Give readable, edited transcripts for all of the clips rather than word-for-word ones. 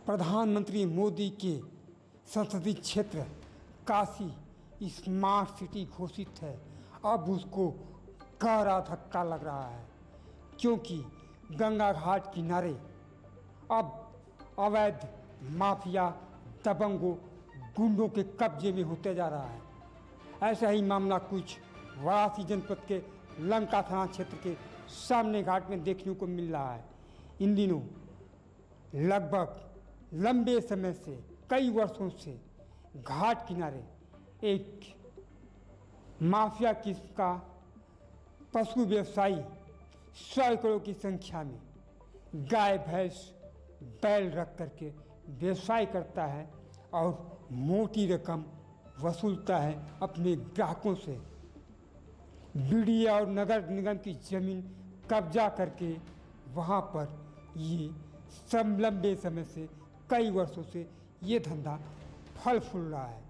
प्रधानमंत्री मोदी के संसदीय क्षेत्र काशी स्मार्ट सिटी घोषित है। अब उसको गहरा धक्का लग रहा है, क्योंकि गंगा घाट किनारे अब अवैध माफिया दबंगों गुंडों के कब्जे में होते जा रहा है। ऐसा ही मामला कुछ वाराणसी जनपद के लंका थाना क्षेत्र के सामने घाट में देखने को मिल रहा है। इन दिनों लगभग लंबे समय से, कई वर्षों से घाट किनारे एक माफिया किस्म का पशु व्यवसायी सैकड़ों की संख्या में गाय भैंस बैल रख करके व्यवसाय करता है और मोटी रकम वसूलता है अपने ग्राहकों से। बीडीए और नगर निगम की ज़मीन कब्जा करके वहाँ पर ये सब लंबे समय से, कई वर्षों से ये धंधा फल फूल रहा है।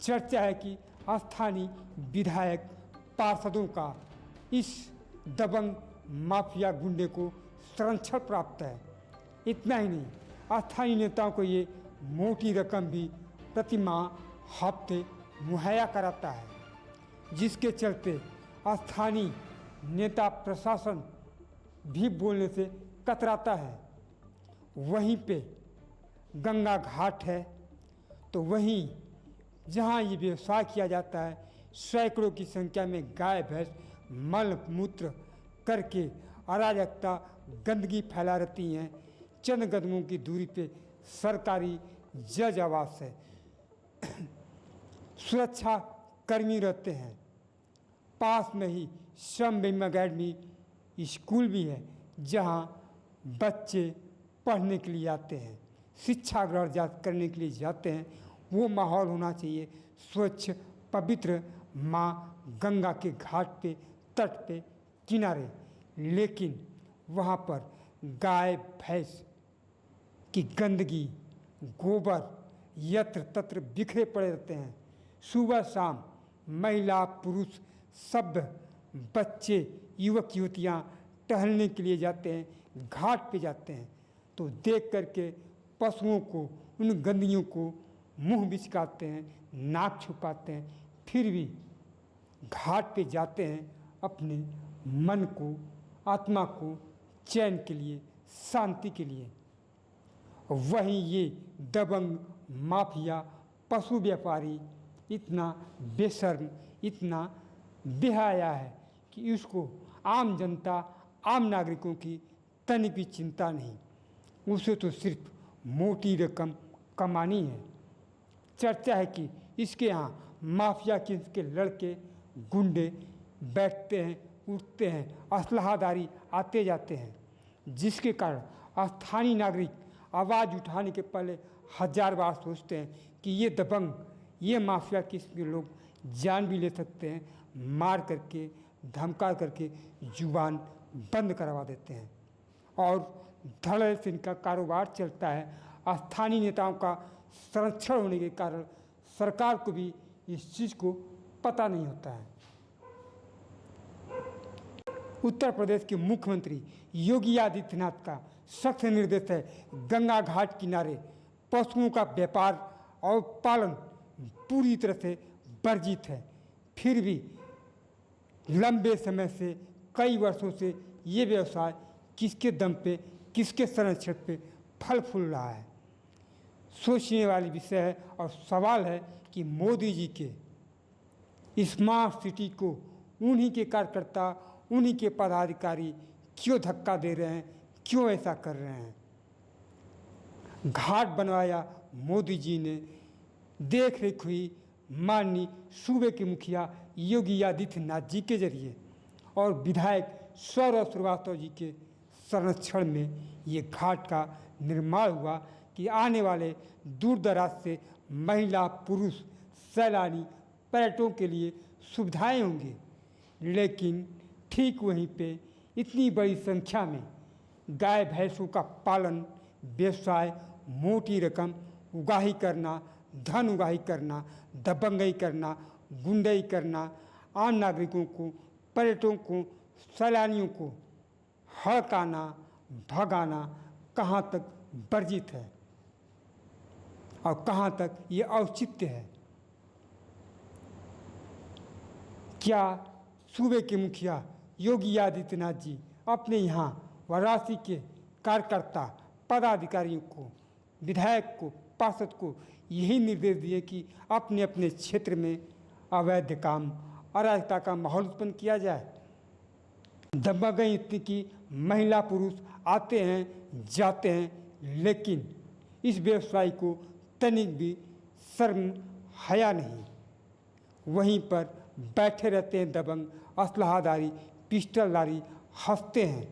चर्चा है कि स्थानीय विधायक पार्षदों का इस दबंग माफिया गुंडे को संरक्षण प्राप्त है। इतना ही नहीं, स्थानीय नेताओं को ये मोटी रकम भी प्रति माह हफ्ते मुहैया कराता है, जिसके चलते स्थानीय नेता प्रशासन भी बोलने से कतराता है। वहीं पे गंगा घाट है, तो वहीं जहाँ ये व्यवसाय किया जाता है, सैकड़ों की संख्या में गाय भैंस मल मूत्र करके अराजकता गंदगी फैला रहती हैं। चंद कदमों की दूरी पे सरकारी जज आवास है, सुरक्षा कर्मी रहते हैं। पास में ही श्रम बीमा अकेडमी स्कूल भी है, जहाँ बच्चे पढ़ने के लिए आते हैं, शिक्षा ग्रहण करने के लिए जाते हैं। वो माहौल होना चाहिए स्वच्छ पवित्र माँ गंगा के घाट पे, तट पे, किनारे। लेकिन वहाँ पर गाय भैंस की गंदगी, गोबर यत्र तत्र बिखरे पड़े रहते हैं। सुबह शाम महिला पुरुष सब, बच्चे युवक युवतियाँ टहलने के लिए जाते हैं, घाट पे जाते हैं, तो देख करके पशुओं को, उन गंदगियों को मुंह बिचकाते हैं, नाक छुपाते हैं, फिर भी घाट पे जाते हैं अपने मन को, आत्मा को चैन के लिए, शांति के लिए। वहीं ये दबंग माफिया पशु व्यापारी इतना बेशर्म, इतना बेहया है कि उसको आम जनता, आम नागरिकों की तनिक भी चिंता नहीं। उसे तो सिर्फ मोटी रकम कमानी है। चर्चा है कि इसके यहाँ माफिया के लड़के गुंडे बैठते हैं, उठते हैं, असलहादारी आते जाते हैं, जिसके कारण स्थानीय नागरिक आवाज़ उठाने के पहले हजार बार सोचते हैं कि ये दबंग, ये माफिया किस्म के लोग जान भी ले सकते हैं, मार करके, धमका करके जुबान बंद करवा देते हैं और धड़ल्ले से इनका कारोबार चलता है। स्थानीय नेताओं का संरक्षण होने के कारण सरकार को भी इस चीज़ को पता नहीं होता है। उत्तर प्रदेश के मुख्यमंत्री योगी आदित्यनाथ का सख्त निर्देश है, गंगा घाट किनारे पशुओं का व्यापार और पालन पूरी तरह से वर्जित है। फिर भी लंबे समय से, कई वर्षों से ये व्यवसाय किसके दम पे, किसके संरक्षण पे फल फूल रहा है। सोचने वाली विषय है और सवाल है कि मोदी जी के स्मार्ट सिटी को उन्हीं के कार्यकर्ता, उन्हीं के पदाधिकारी क्यों धक्का दे रहे हैं, क्यों ऐसा कर रहे हैं। घाट बनवाया मोदी जी ने, देख रेख हुई माननीय सूबे के मुखिया योगी आदित्यनाथ जी के जरिए और विधायक सौरभ श्रीवास्तव जी के संरक्षण में ये घाट का निर्माण हुआ कि आने वाले दूर दराज से महिला पुरुष सैलानी पर्यटकों के लिए सुविधाएं होंगी। लेकिन ठीक वहीं पे इतनी बड़ी संख्या में गाय भैंसों का पालन, व्यवसाय, मोटी रकम उगाही करना, धन उगाही करना, दबंगई करना, गुंडई करना, आम नागरिकों को, पर्यटकों को, सैलानियों को हड़काना, भगाना कहाँ तक वर्जित है। और कहाँ तक ये औचित्य है। क्या सूबे के मुखिया योगी आदित्यनाथ जी अपने यहाँ वाराणसी के कार्यकर्ता पदाधिकारियों को, विधायक को, पार्षद को यही निर्देश दिए कि अपने अपने क्षेत्र में अवैध काम, अराजकता का माहौल उत्पन्न किया जाए। दबंगई इतनी कि महिला पुरुष आते हैं जाते हैं, लेकिन इस व्यवसायी को तनिक भी शर्म हया नहीं। वहीं पर बैठे रहते हैं दबंग, असलहाधारी, पिस्टलधारी, हंसते हैं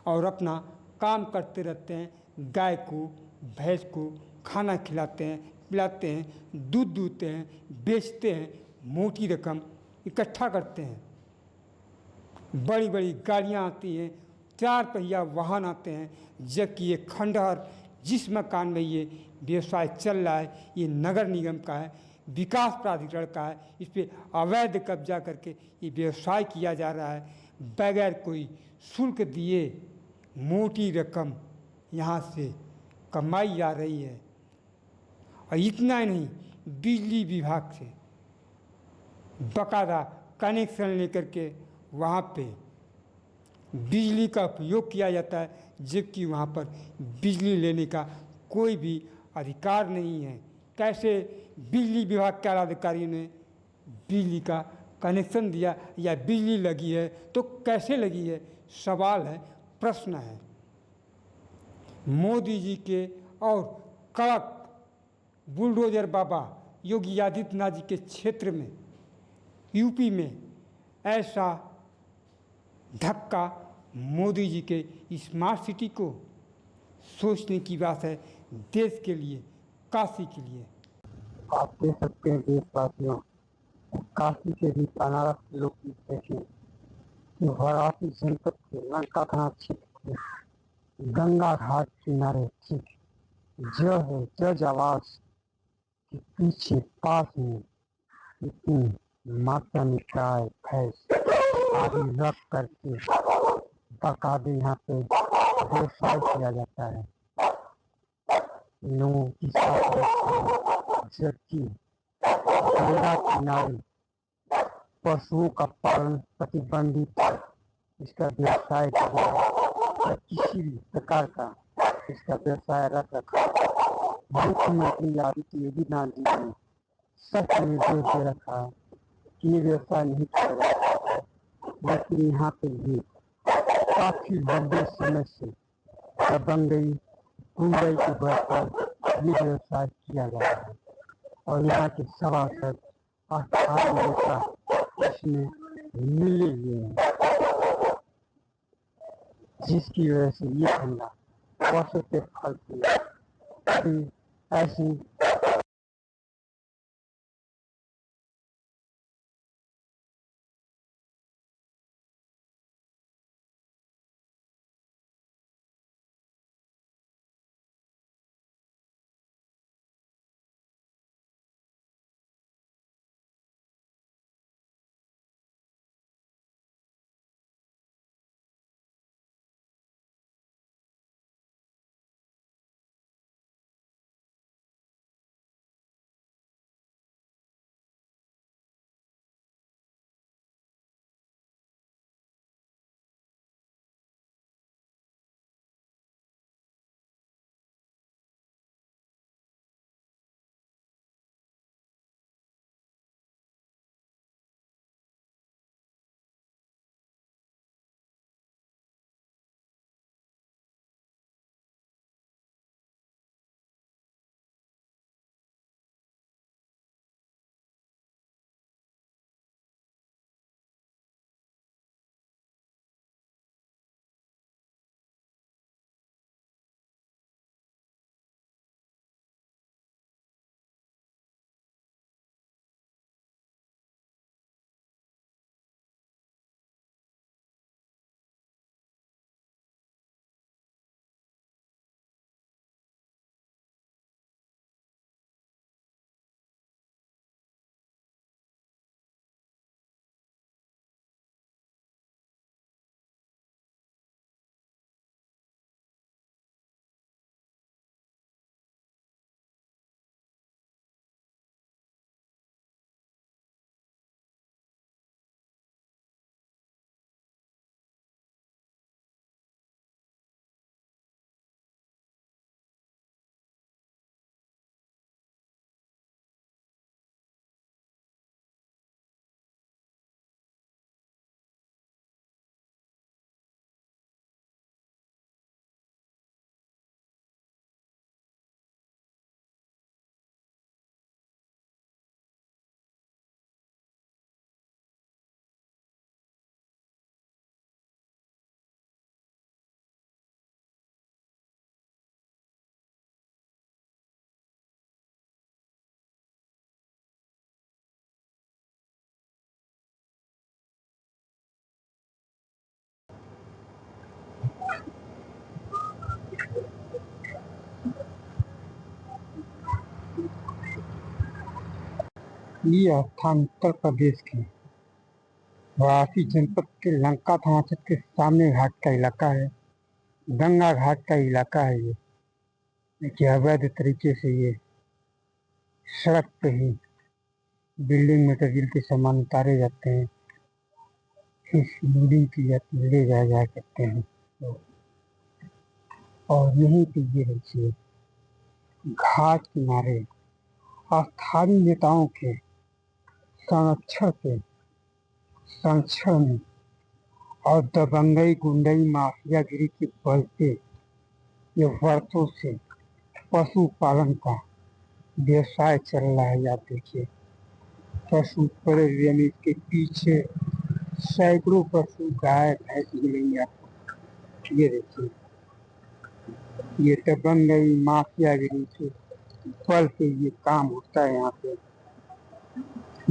और अपना काम करते रहते हैं। गाय को, भैंस को खाना खिलाते हैं, पिलाते हैं, दूध दूहते हैं, बेचते हैं, मोटी रकम इकट्ठा करते हैं। बड़ी बड़ी गाड़ियाँ आती हैं, 4 पहिया वाहन आते हैं, जबकि ये खंडहर जिस मकान में ये व्यवसाय चल रहा है ये नगर निगम का है, विकास प्राधिकरण का है। इस पर अवैध कब्जा करके ये व्यवसाय किया जा रहा है, बगैर कोई शुल्क दिए मोटी रकम यहाँ से कमाई जा रही है। और इतना ही नहीं, बिजली विभाग से बाकायदा कनेक्शन लेकर के वहाँ पे बिजली का उपयोग किया जाता है, जबकि वहाँ पर बिजली लेने का कोई भी अधिकार नहीं है। कैसे बिजली विभाग के अधिकारी ने बिजली का कनेक्शन दिया या बिजली लगी है तो कैसे लगी है, सवाल है, प्रश्न है। मोदी जी के और कड़क बुलडोजर बाबा योगी आदित्यनाथ जी के क्षेत्र में, यूपी में ऐसा धक्का मोदी जी के स्मार्ट सिटी को सोचने की बात है, देश के लिए, काशी के लिए। आप देख सकते हैं देशवासियों, काशी के भी 15 किलो की देखें कि वाराणसी जनपद के लंका थाना क्षेत्र के गंगा घाट किनारे ठीक जो जवास के पीछे पास में इतनी मात्रा में गाय भैंस आदि रख करके बाकायदे यहाँ पे व्यवसाय किया जाता है लोगों की साथ। जबकि गंगा किनारे पशुओं का पालन प्रतिबंधित है। इसका व्यवसाय या किसी भी प्रकार का इसका व्यवसाय रख रखा मुख्यमंत्री आदित्यनाथ जी ने सख्त निर्देश दे रखा है कि ये व्यवसाय नहीं किया जाता है, लेकिन यहाँ पे भी काफी लंबे समय से दबंगई गुंडई के बल पर ये व्यवसाय किया जा रहा है और यहाँ के सभासद स्थानीय नेता इसमें मिले हुए हैं, जिसकी वजह से ये धंधा वर्षों से फलती है। ऐसी ये स्थान उत्तर प्रदेश के वाराणसी जनपद के लंका थाना क्षेत्र के सामने घाट का इलाका है। गंगा घाट का इलाका है ये। देखिए अवैध तरीके से ये सड़क पे ही बिल्डिंग मटेरियल के सामान उतारे जाते हैं, फिर लोडिंग की जाती है, ले जाया करते हैं। और यहीं पे ये देखिए घाट किनारे स्थानीय नेताओं के संरक्षण में और दबंगई गुंडई माफियागिरी के बल पे ये वर्षों से पशुपालन का व्यवसाय चल रहा है। आप देखिए पशु पड़े हुए हैं, इसके पीछे सैकड़ों पशु गाय भैंस मिलेंगे आपको। ये देखिए ये दबंगई माफियागिरी के बल पे ये काम होता है यहाँ पे।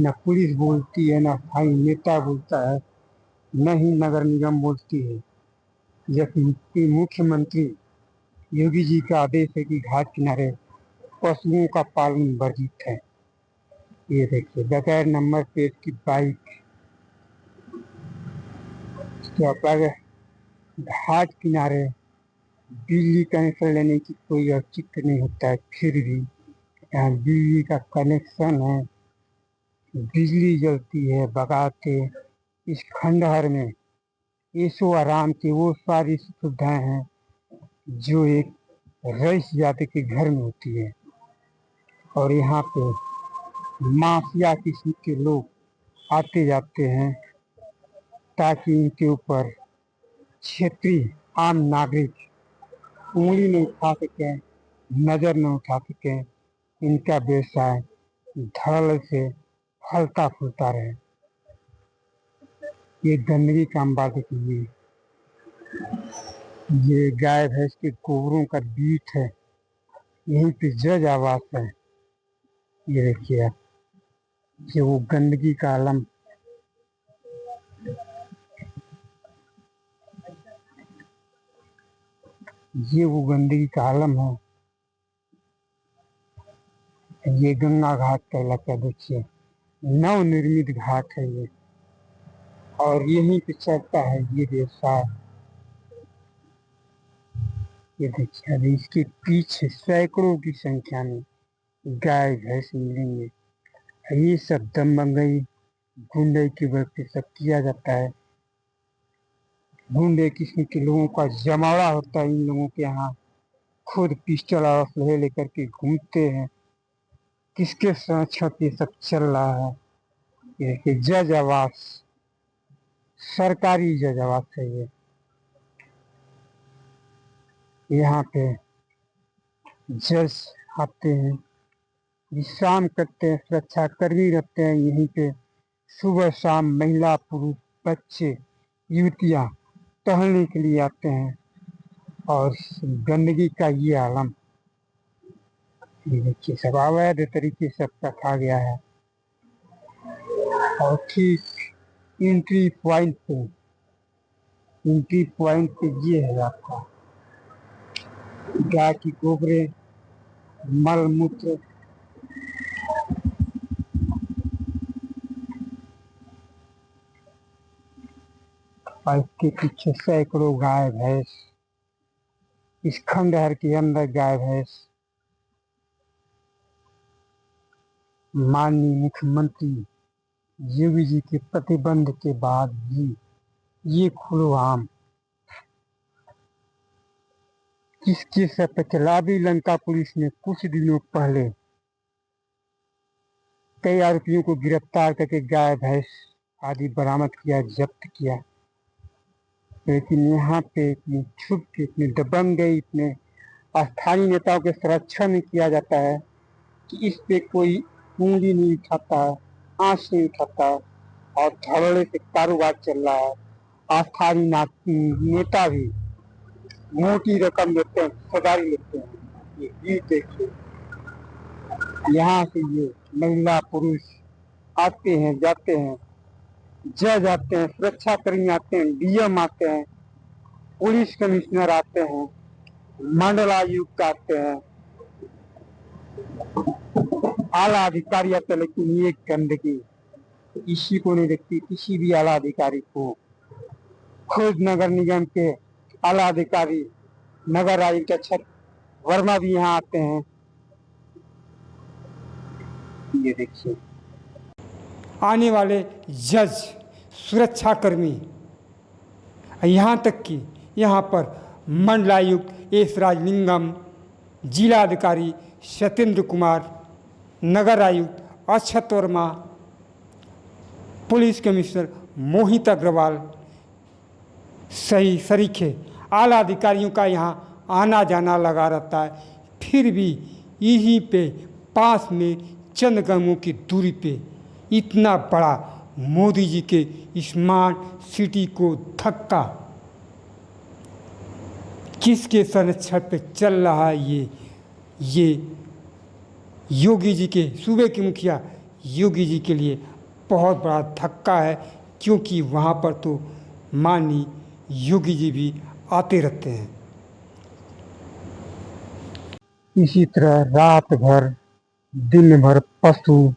न पुलिस बोलती है, न स्थायी नेता बोलता है, न ही नगर निगम बोलती है। जबकि मुख्यमंत्री योगी जी का आदेश है कि घाट किनारे पशुओं का पालन वर्जित है। ये देखिए बगैर नंबर प्लेट की बाइक तो घाट किनारे बिजली कनेक्शन लेने की कोई औचित्य नहीं होता है, फिर भी यहाँ बिजली का कनेक्शन है, बिजली जलती है बगाते। इस खंडहर में ऐशो आराम की वो सारी सुविधाएं हैं जो एक रईस जाति के घर में होती है। और यहाँ पे माफिया किस्म के लोग आते जाते हैं ताकि इनके ऊपर क्षेत्रीय आम नागरिक उंगली न उठा सकें, नजर न उठा सकें, इनका व्यवसाय धड़ल्ले से फलता फूलता रहे। ये गंदगी का अंबार देखिए, ये गाय भैंस के गोबरों का बीट है, यहीं पे जज आवास है। ये देखिए ये वो गंदगी का आलम, ये वो गंदगी का आलम है। ये गंगा घाट का इलाका देखिए, नवनिर्मित घाट है ये, और यहीं पे चलता है ये व्यवसाय। ये देखिए अभी इसके पीछे सैकड़ों की संख्या में गाय भैंस मिलेंगे। ये सब दबंगई गुंडे की वजह सब किया जाता है। गुंडे किस्म के लोगों का जमावड़ा होता है इन लोगों के यहाँ। खुद पिस्टल और असलहे लेकर के घूमते हैं। किसके संरक्षण ये सब चल रहा है? ये कि जज आवास, सरकारी जज आवास है ये। यहाँ पे जज आते हैं, विश्राम करते हैं, सुरक्षा कर्मी रहते हैं यहीं पे। सुबह शाम महिला पुरुष बच्चे युवतियाँ टहलने के लिए आते हैं। और गंदगी का ये आलम, ये देखिए सब अवैध तरीके से रखा गया है। और ठीक एंट्री पॉइंट पे ये है आपका गाय की गोबरे, मल मूत्र, और इसके पीछे सैकड़ों गाय भैंस। इस खंडहर के अंदर गाय भैंस माननीय मुख्यमंत्री योगी जी के प्रतिबंध के बाद भी ये खुलो आम किसके सर चला भी। लंका पुलिस ने कुछ दिनों पहले कई आरोपियों को गिरफ्तार करके गाय भैंस आदि बरामद किया, जब्त किया। लेकिन यहाँ पे इतनी छुप के, इतने दबंगई, इतने स्थानीय नेताओं के संरक्षण में किया जाता है कि इस पे कोई उंगली नहीं उठाता, आंच नहीं उठाता, और धड़ल्ले से कारोबार चल रहा है। स्थानीय नेता भी मोटी रकम लेते हैं, सदारी लेते हैं। ये देखिए यहाँ से ये महिला पुरुष आते हैं जाते हैं, जज आते हैं, सुरक्षा कर्मी आते हैं, डीएम आते हैं, पुलिस कमिश्नर आते हैं, मंडलायुक्त आते हैं, आला अधिकारी आता, लेकिन ये गंदगी तो इसी को नहीं देखती, किसी भी आला अधिकारी को। खुद नगर निगम के आला अधिकारी नगर आयुक्त अक्षर वर्मा भी यहाँ आते हैं। ये देखिए, आने वाले जज, सुरक्षाकर्मी, यहाँ तक कि यहाँ पर मंडलायुक्त एस राजलिंगम, जिला अधिकारी सत्येंद्र कुमार, नगर आयुक्त अक्षत वर्मा, पुलिस कमिश्नर मोहित अग्रवाल सही सरीखे आला अधिकारियों का यहाँ आना जाना लगा रहता है। फिर भी यहीं पे पास में चंद गमों की दूरी पे इतना बड़ा मोदी जी के स्मार्ट सिटी को धक्का किसके संरक्षण पे चल रहा है? ये योगी जी के, सूबे के मुखिया योगी जी के लिए बहुत बड़ा धक्का है, क्योंकि वहाँ पर तो माननीय योगी जी भी आते रहते हैं। इसी तरह रात भर दिन भर पशु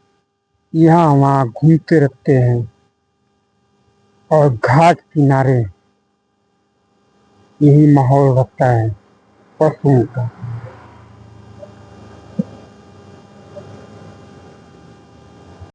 यहाँ वहाँ घूमते रहते हैं और घाट किनारे यही माहौल रहता है पशुओं का।